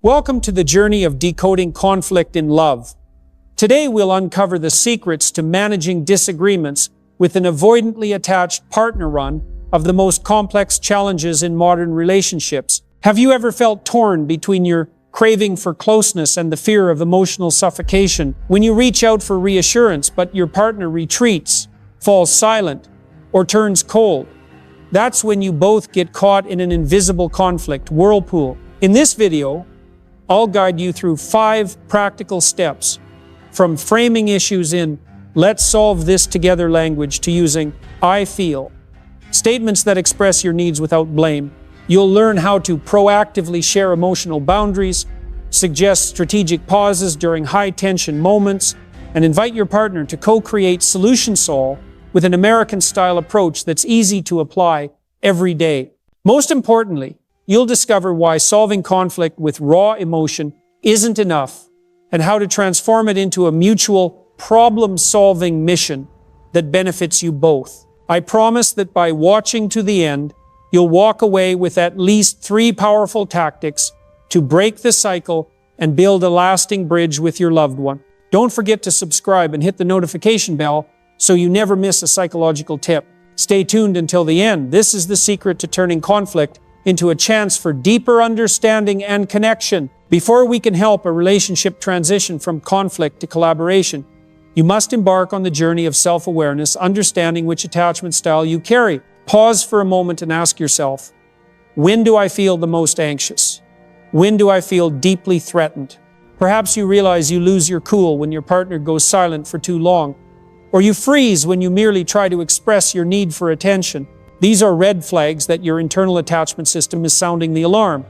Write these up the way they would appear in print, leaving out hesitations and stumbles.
Welcome to the journey of decoding conflict in love. Today we'll uncover the secrets to managing disagreements with an avoidantly attached partner, one of the most complex challenges in modern relationships. Have you ever felt torn between your craving for closeness and the fear of emotional suffocation when you reach out for reassurance but your partner retreats, falls silent, or turns cold? That's when you both get caught in an invisible conflict whirlpool. In this video, I'll guide you through 5 practical steps, from framing issues in "let's solve this together" language to using "I feel," statements that express your needs without blame. You'll learn how to proactively share emotional boundaries, suggest strategic pauses during high-tension moments, and invite your partner to co-create solution solve with an American-style approach that's easy to apply every day. Most importantly, you'll discover why solving conflict with raw emotion isn't enough, and how to transform it into a mutual problem-solving mission that benefits you both. I promise that by watching to the end, you'll walk away with at least 3 powerful tactics to break the cycle and build a lasting bridge with your loved one. Don't forget to subscribe and hit the notification bell so you never miss a psychological tip. Stay tuned until the end. This is the secret to turning conflict into a chance for deeper understanding and connection. Before we can help a relationship transition from conflict to collaboration, you must embark on the journey of self-awareness, understanding which attachment style you carry. Pause for a moment and ask yourself, when do I feel the most anxious? When do I feel deeply threatened? Perhaps you realize you lose your cool when your partner goes silent for too long, or you freeze when you merely try to express your need for attention. These are red flags that your internal attachment system is sounding the alarm.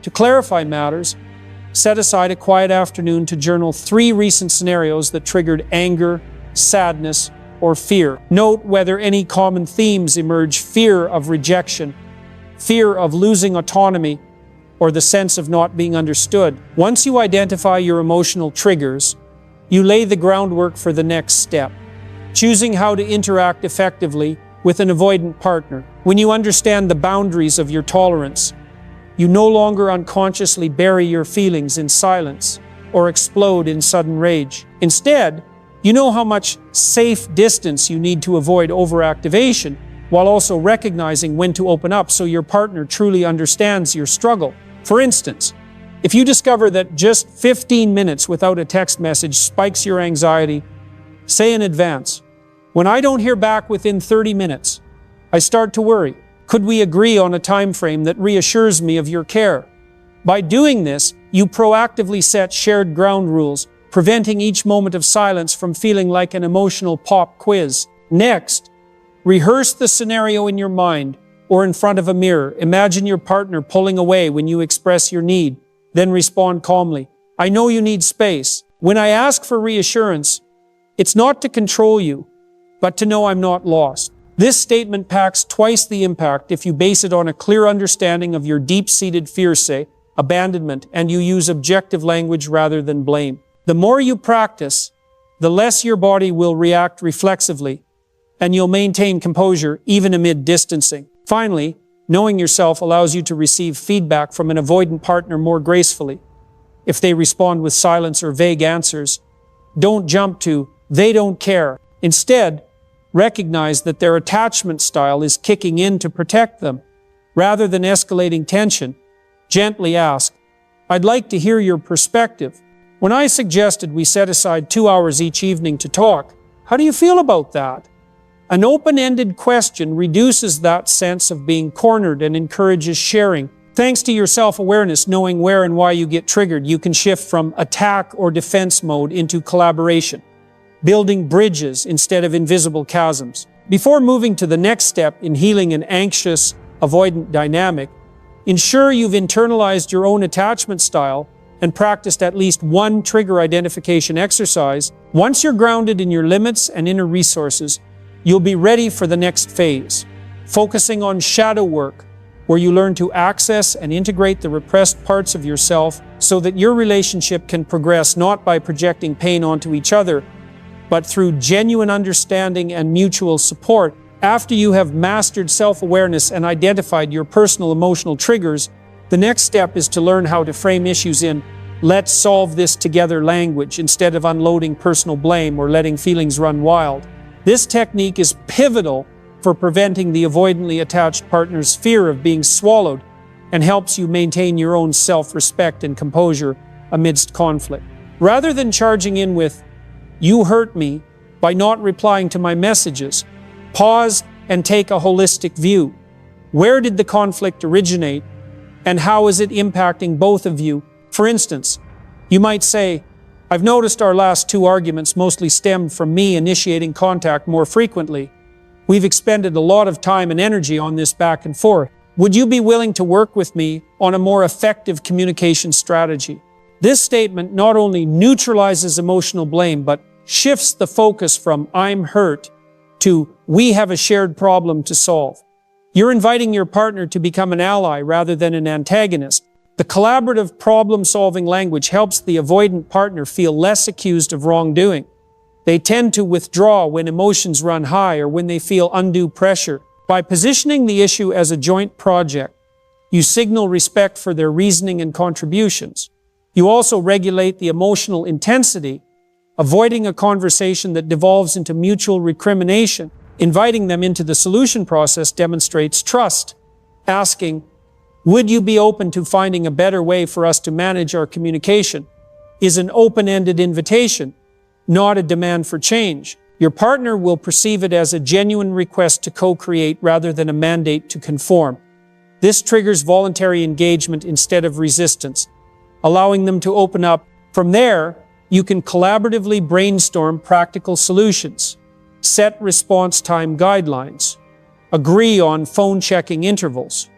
To clarify matters, set aside a quiet afternoon to journal 3 recent scenarios that triggered anger, sadness, or fear. Note whether any common themes emerge: fear of rejection, fear of losing autonomy, or the sense of not being understood. Once you identify your emotional triggers, you lay the groundwork for the next step, choosing how to interact effectively with an avoidant partner. When you understand the boundaries of your tolerance, you no longer unconsciously bury your feelings in silence or explode in sudden rage. Instead, you know how much safe distance you need to avoid overactivation, while also recognizing when to open up so your partner truly understands your struggle. For instance, if you discover that just 15 minutes without a text message spikes your anxiety, say in advance, "When I don't hear back within 30 minutes, I start to worry. Could we agree on a time frame that reassures me of your care?" By doing this, you proactively set shared ground rules, preventing each moment of silence from feeling like an emotional pop quiz. Next, rehearse the scenario in your mind or in front of a mirror. Imagine your partner pulling away when you express your need, then respond calmly. "I know you need space. When I ask for reassurance, it's not to control you, but to know I'm not lost." This statement packs twice the impact if you base it on a clear understanding of your deep-seated fears, say abandonment, and you use objective language rather than blame. The more you practice, the less your body will react reflexively, and you'll maintain composure even amid distancing. Finally, knowing yourself allows you to receive feedback from an avoidant partner more gracefully. If they respond with silence or vague answers, don't jump to "they don't care." Instead, recognize that their attachment style is kicking in to protect them. Rather than escalating tension, gently ask, "I'd like to hear your perspective. When I suggested we set aside 2 hours each evening to talk, how do you feel about that?" An open-ended question reduces that sense of being cornered and encourages sharing. Thanks to your self-awareness, knowing where and why you get triggered, you can shift from attack or defense mode into collaboration, building bridges instead of invisible chasms. Before moving to the next step in healing an anxious, avoidant dynamic, ensure you've internalized your own attachment style and practiced at least one trigger identification exercise. Once you're grounded in your limits and inner resources, you'll be ready for the next phase, focusing on shadow work, where you learn to access and integrate the repressed parts of yourself so that your relationship can progress not by projecting pain onto each other, but through genuine understanding and mutual support. After you have mastered self-awareness and identified your personal emotional triggers, The next step is to learn how to frame issues in "let's solve this together" language instead of unloading personal blame or letting feelings run wild. This technique is pivotal for preventing the avoidantly attached partner's fear of being swallowed and helps you maintain your own self-respect and composure amidst conflict. Rather than charging in with "you hurt me" by not replying to my messages, pause and take a holistic view. Where did the conflict originate, and how is it impacting both of you? For instance, you might say, "I've noticed our last 2 arguments mostly stemmed from me initiating contact more frequently. We've expended a lot of time and energy on this back and forth. Would you be willing to work with me on a more effective communication strategy?" This statement not only neutralizes emotional blame, but shifts the focus from "I'm hurt" to "we have a shared problem to solve." You're inviting your partner to become an ally rather than an antagonist. The collaborative problem-solving language helps the avoidant partner feel less accused of wrongdoing. They tend to withdraw when emotions run high or when they feel undue pressure. By positioning the issue as a joint project, you signal respect for their reasoning and contributions. You also regulate the emotional intensity, avoiding a conversation that devolves into mutual recrimination. Inviting them into the solution process demonstrates trust. Asking, "Would you be open to finding a better way for us to manage our communication?" is an open-ended invitation, not a demand for change. Your partner will perceive it as a genuine request to co-create rather than a mandate to conform. This triggers voluntary engagement instead of resistance, allowing them to open up. From there, you can collaboratively brainstorm practical solutions, set response time guidelines, agree on phone checking intervals,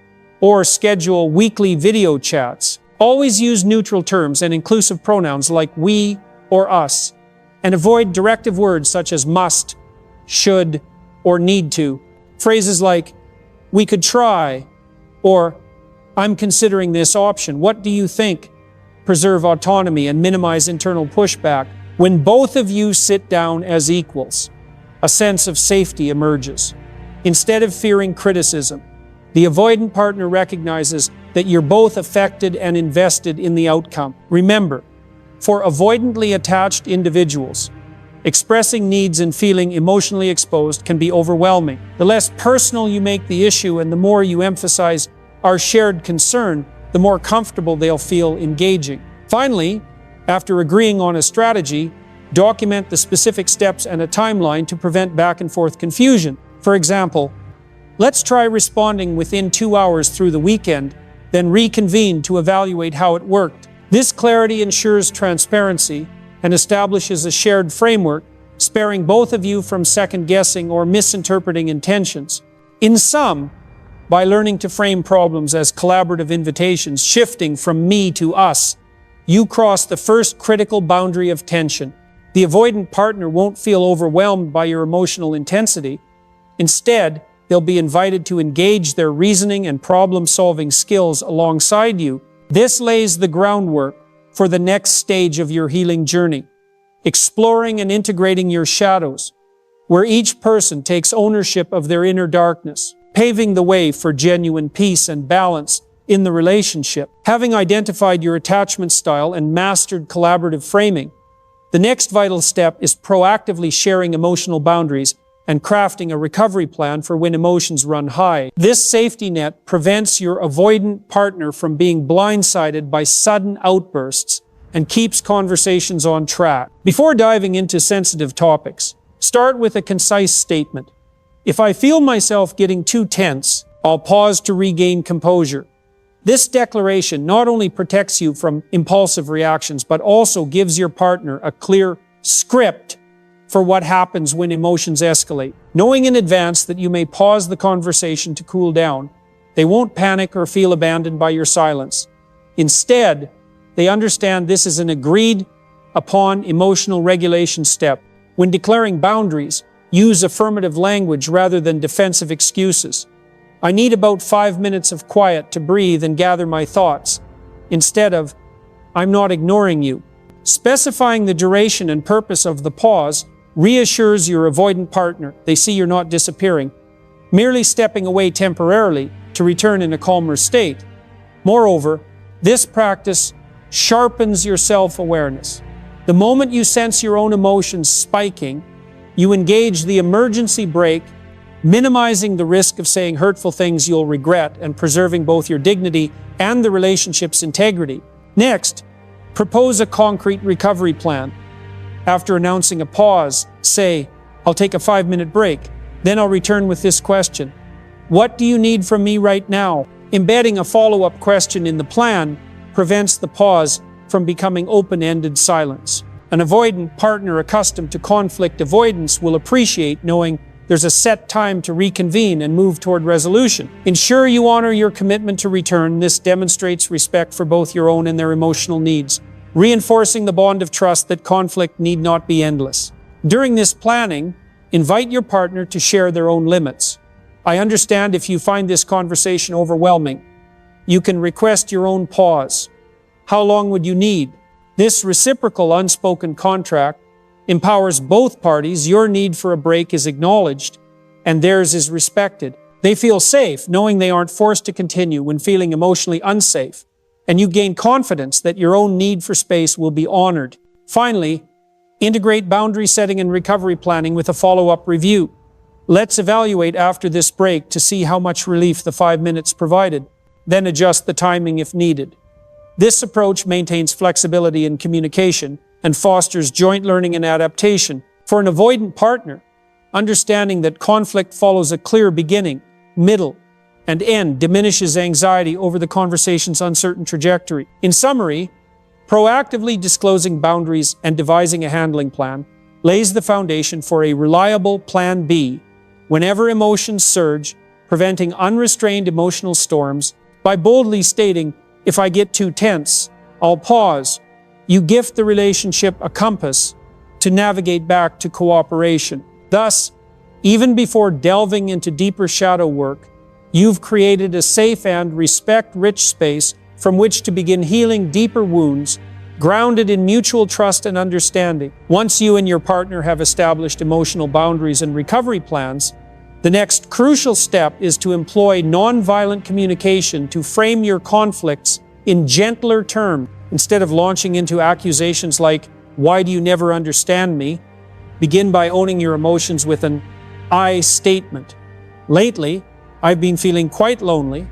or schedule weekly video chats. Always use neutral terms and inclusive pronouns like "we" or "us", and avoid directive words such as "must", "should", or "need to". Phrases like "we could try" or "I'm considering this option, what do you think?" preserve autonomy and minimize internal pushback. When both of you sit down as equals, a sense of safety emerges. Instead of fearing criticism, the avoidant partner recognizes that you're both affected and invested in the outcome. Remember, for avoidantly attached individuals, expressing needs and feeling emotionally exposed can be overwhelming. The less personal you make the issue and the more you emphasize our shared concern, the more comfortable they'll feel engaging. Finally, after agreeing on a strategy, document the specific steps and a timeline to prevent back and forth confusion. For example, let's try responding within 2 hours through the weekend, then reconvene to evaluate how it worked. This clarity ensures transparency and establishes a shared framework, sparing both of you from second-guessing or misinterpreting intentions. In sum, by learning to frame problems as collaborative invitations, shifting from "me" to "us", you cross the first critical boundary of tension. The avoidant partner won't feel overwhelmed by your emotional intensity. Instead, they'll be invited to engage their reasoning and problem-solving skills alongside you. This lays the groundwork for the next stage of your healing journey, exploring and integrating your shadows, where each person takes ownership of their inner darkness, paving the way for genuine peace and balance in the relationship. Having identified your attachment style and mastered collaborative framing, the next vital step is proactively sharing emotional boundaries and crafting a recovery plan for when emotions run high. This safety net prevents your avoidant partner from being blindsided by sudden outbursts and keeps conversations on track. Before diving into sensitive topics, start with a concise statement. If I feel myself getting too tense, I'll pause to regain composure. This declaration not only protects you from impulsive reactions, but also gives your partner a clear script for what happens when emotions escalate. Knowing in advance that you may pause the conversation to cool down, they won't panic or feel abandoned by your silence. Instead, they understand this is an agreed upon emotional regulation step. When declaring boundaries, use affirmative language rather than defensive excuses. I need about 5 minutes of quiet to breathe and gather my thoughts, instead of, I'm not ignoring you. Specifying the duration and purpose of the pause reassures your avoidant partner. They see you're not disappearing, merely stepping away temporarily to return in a calmer state. Moreover, this practice sharpens your self-awareness. The moment you sense your own emotions spiking, you engage the emergency brake, minimizing the risk of saying hurtful things you'll regret and preserving both your dignity and the relationship's integrity. Next, propose a concrete recovery plan. After announcing a pause, say, "I'll take a 5-minute break. Then I'll return with this question. What do you need from me right now?" Embedding a follow-up question in the plan prevents the pause from becoming open-ended silence. An avoidant partner accustomed to conflict avoidance will appreciate knowing there's a set time to reconvene and move toward resolution. Ensure you honor your commitment to return. This demonstrates respect for both your own and their emotional needs, reinforcing the bond of trust that conflict need not be endless. During this planning, invite your partner to share their own limits. I understand if you find this conversation overwhelming. You can request your own pause. How long would you need? This reciprocal unspoken contract empowers both parties. Your need for a break is acknowledged, and theirs is respected. They feel safe, knowing they aren't forced to continue when feeling emotionally unsafe, and you gain confidence that your own need for space will be honored. Finally, integrate boundary setting and recovery planning with a follow-up review. Let's evaluate after this break to see how much relief the 5 minutes provided, then adjust the timing if needed. This approach maintains flexibility in communication and fosters joint learning and adaptation. For an avoidant partner, understanding that conflict follows a clear beginning, middle, and end diminishes anxiety over the conversation's uncertain trajectory. In summary, proactively disclosing boundaries and devising a handling plan lays the foundation for a reliable Plan B whenever emotions surge, preventing unrestrained emotional storms. By boldly stating, "If I get too tense, I'll pause," you gift the relationship a compass to navigate back to cooperation. Thus, even before delving into deeper shadow work, you've created a safe and respect-rich space from which to begin healing deeper wounds, grounded in mutual trust and understanding. Once you and your partner have established emotional boundaries and recovery plans, the next crucial step is to employ nonviolent communication to frame your conflicts in gentler terms. Instead of launching into accusations like, "Why do you never understand me?" begin by owning your emotions with an "I" statement. "Lately, I've been feeling quite lonely,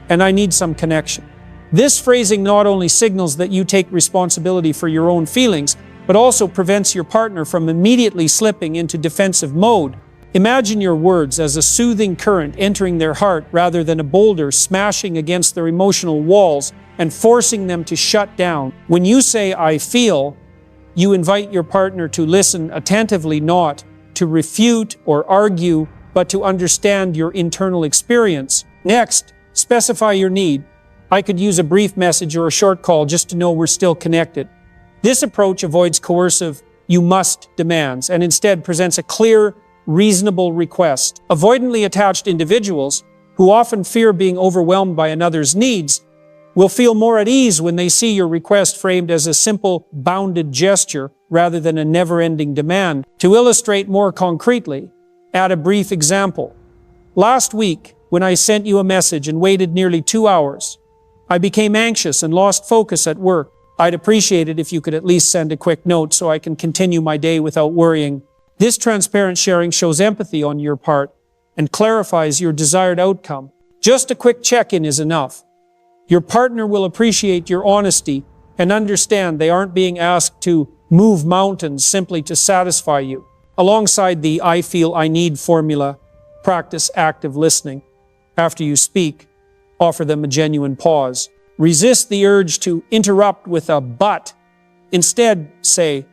and I need some connection." This phrasing not only signals that you take responsibility for your own feelings, but also prevents your partner from immediately slipping into defensive mode. Imagine your words as a soothing current entering their heart rather than a boulder smashing against their emotional walls and forcing them to shut down. When you say, "I feel," you invite your partner to listen attentively, not to refute or argue, but to understand your internal experience. Next, specify your need. "I could use a brief message or a short call just to know we're still connected." This approach avoids coercive "you must" demands and instead presents a clear, reasonable request. Avoidantly attached individuals, who often fear being overwhelmed by another's needs, will feel more at ease when they see your request framed as a simple, bounded gesture rather than a never-ending demand. To illustrate more concretely, add a brief example. "Last week, when I sent you a message and waited nearly 2 hours, I became anxious and lost focus at work. I'd appreciate it if you could at least send a quick note so I can continue my day without worrying." This transparent sharing shows empathy on your part and clarifies your desired outcome. Just a quick check-in is enough. Your partner will appreciate your honesty and understand they aren't being asked to move mountains simply to satisfy you. Alongside the "I feel, I need" formula, practice active listening. After you speak, offer them a genuine pause. Resist the urge to interrupt with a "but." Instead, say,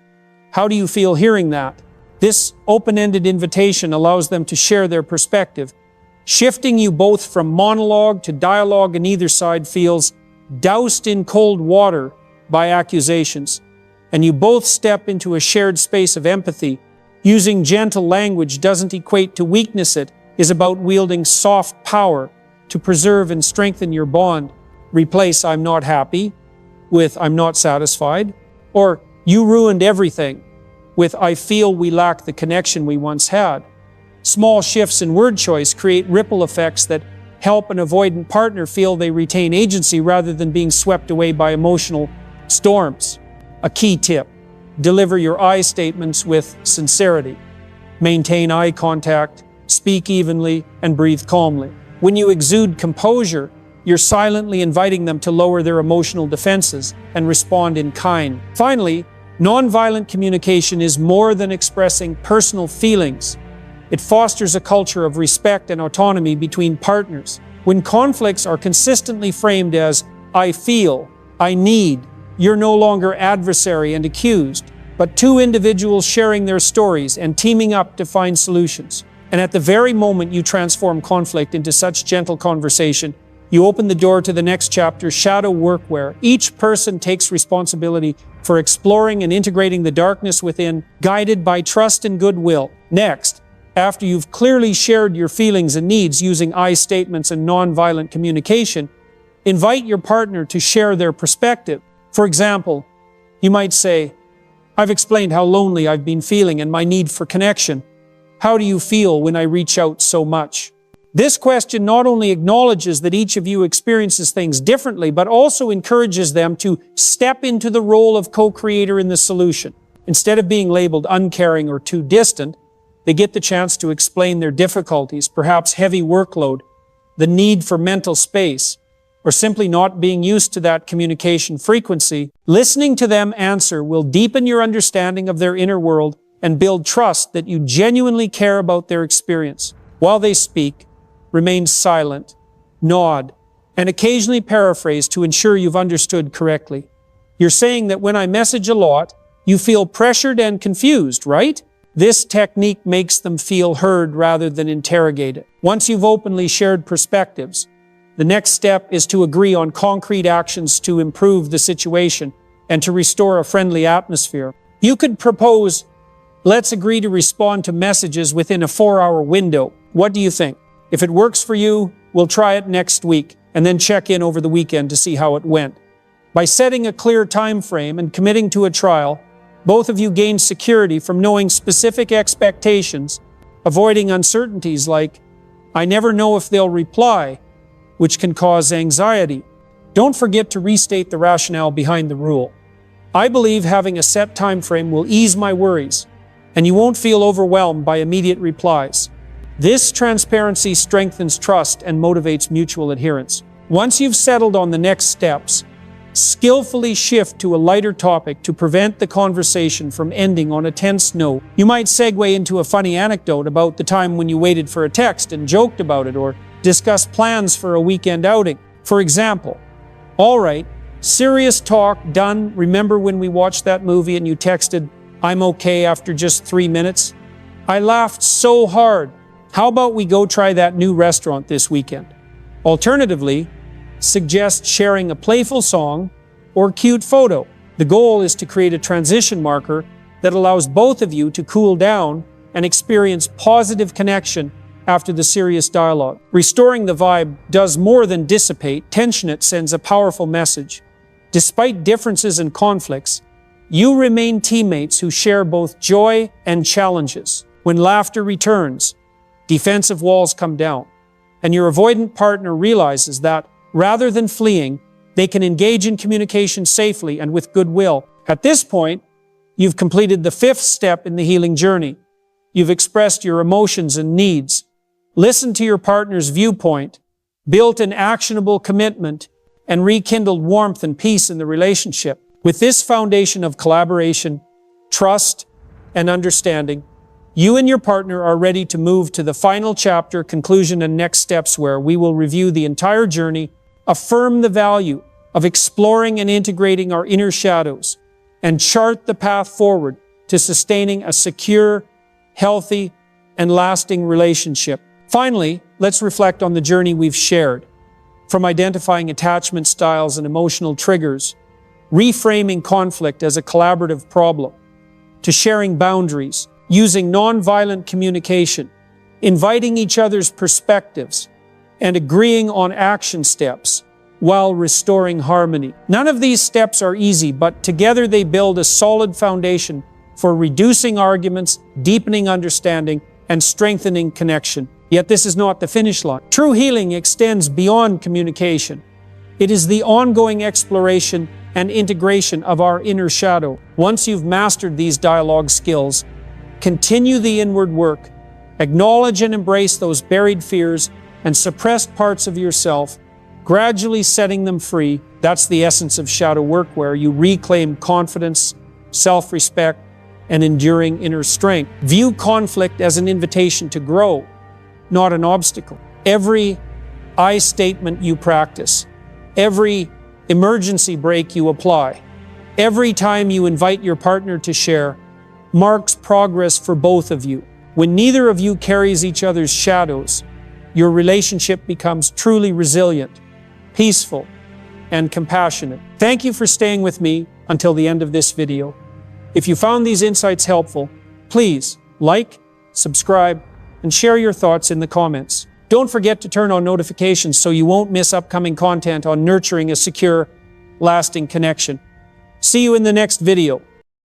"How do you feel hearing that?" This open-ended invitation allows them to share their perspective. Shifting you both from monologue to dialogue, and either side feels doused in cold water by accusations, and you both step into a shared space of empathy. Using gentle language doesn't equate to weakness. It is about wielding soft power to preserve and strengthen your bond. Replace "I'm not happy" with "I'm not satisfied," or "You ruined everything" with "I feel we lack the connection we once had." Small shifts in word choice create ripple effects that help an avoidant partner feel they retain agency rather than being swept away by emotional storms. A key tip: deliver your I statements with sincerity. Maintain eye contact, speak evenly, and breathe calmly. When you exude composure, you're silently inviting them to lower their emotional defenses and respond in kind. Finally, nonviolent communication is more than expressing personal feelings. It fosters a culture of respect and autonomy between partners. When conflicts are consistently framed as, "I feel," "I need," you're no longer adversary and accused, but two individuals sharing their stories and teaming up to find solutions. And at the very moment you transform conflict into such gentle conversation, you open the door to the next chapter, shadow work, where each person takes responsibility for exploring and integrating the darkness within, guided by trust and goodwill. Next, after you've clearly shared your feelings and needs using I statements and nonviolent communication, invite your partner to share their perspective. For example, you might say, "I've explained how lonely I've been feeling and my need for connection. How do you feel when I reach out so much?" This question not only acknowledges that each of you experiences things differently, but also encourages them to step into the role of co-creator in the solution. Instead of being labeled uncaring or too distant, they get the chance to explain their difficulties, perhaps heavy workload, the need for mental space, or simply not being used to that communication frequency. Listening to them answer will deepen your understanding of their inner world and build trust that you genuinely care about their experience. While they speak, remain silent, nod, and occasionally paraphrase to ensure you've understood correctly. You're saying that when I message a lot, you feel pressured and confused, right? This technique makes them feel heard rather than interrogated. Once you've openly shared perspectives, the next step is to agree on concrete actions to improve the situation and to restore a friendly atmosphere. You could propose, "Let's agree to respond to messages within a 4-hour window. What do you think? If it works for you, we'll try it next week and then check in over the weekend to see how it went." By setting a clear time frame and committing to a trial, both of you gain security from knowing specific expectations, avoiding uncertainties like, "I never know if they'll reply," which can cause anxiety. Don't forget to restate the rationale behind the rule. "I believe having a set time frame will ease my worries, and you won't feel overwhelmed by immediate replies." This transparency strengthens trust and motivates mutual adherence. Once you've settled on the next steps, skillfully shift to a lighter topic to prevent the conversation from ending on a tense note. You might segue into a funny anecdote about the time when you waited for a text and joked about it, or discuss plans for a weekend outing. For example, "All right, serious talk done. Remember when we watched that movie and you texted, 'I'm okay,' after just 3 minutes? I laughed so hard. How about we go try that new restaurant this weekend?" Alternatively, suggest sharing a playful song or cute photo. The goal is to create a transition marker that allows both of you to cool down and experience positive connection after the serious dialogue. Restoring the vibe does more than dissipate tension. It sends a powerful message. Despite differences and conflicts, you remain teammates who share both joy and challenges. When laughter returns, defensive walls come down, and your avoidant partner realizes that, rather than fleeing, they can engage in communication safely and with goodwill. At this point, you've completed the 5th step in the healing journey. You've expressed your emotions and needs, listened to your partner's viewpoint, built an actionable commitment, and rekindled warmth and peace in the relationship. With this foundation of collaboration, trust, and understanding, you and your partner are ready to move to the final chapter, conclusion, and next steps, where we will review the entire journey, affirm the value of exploring and integrating our inner shadows, and chart the path forward to sustaining a secure, healthy, and lasting relationship. Finally, let's reflect on the journey we've shared. From identifying attachment styles and emotional triggers, reframing conflict as a collaborative problem, to sharing boundaries, using nonviolent communication, inviting each other's perspectives, and agreeing on action steps while restoring harmony. None of these steps are easy, but together they build a solid foundation for reducing arguments, deepening understanding, and strengthening connection. Yet this is not the finish line. True healing extends beyond communication. It is the ongoing exploration and integration of our inner shadow. Once you've mastered these dialogue skills, continue the inward work. Acknowledge and embrace those buried fears and suppressed parts of yourself, gradually setting them free. That's the essence of shadow work, where you reclaim confidence, self-respect, and enduring inner strength. View conflict as an invitation to grow, not an obstacle. Every I statement you practice, every emergency brake you apply, every time you invite your partner to share, marks progress for both of you. When neither of you carries each other's shadows, your relationship becomes truly resilient, peaceful, and compassionate. Thank you for staying with me until the end of this video. If you found these insights helpful, please like, subscribe, and share your thoughts in the comments. Don't forget to turn on notifications so you won't miss upcoming content on nurturing a secure, lasting connection. See you in the next video.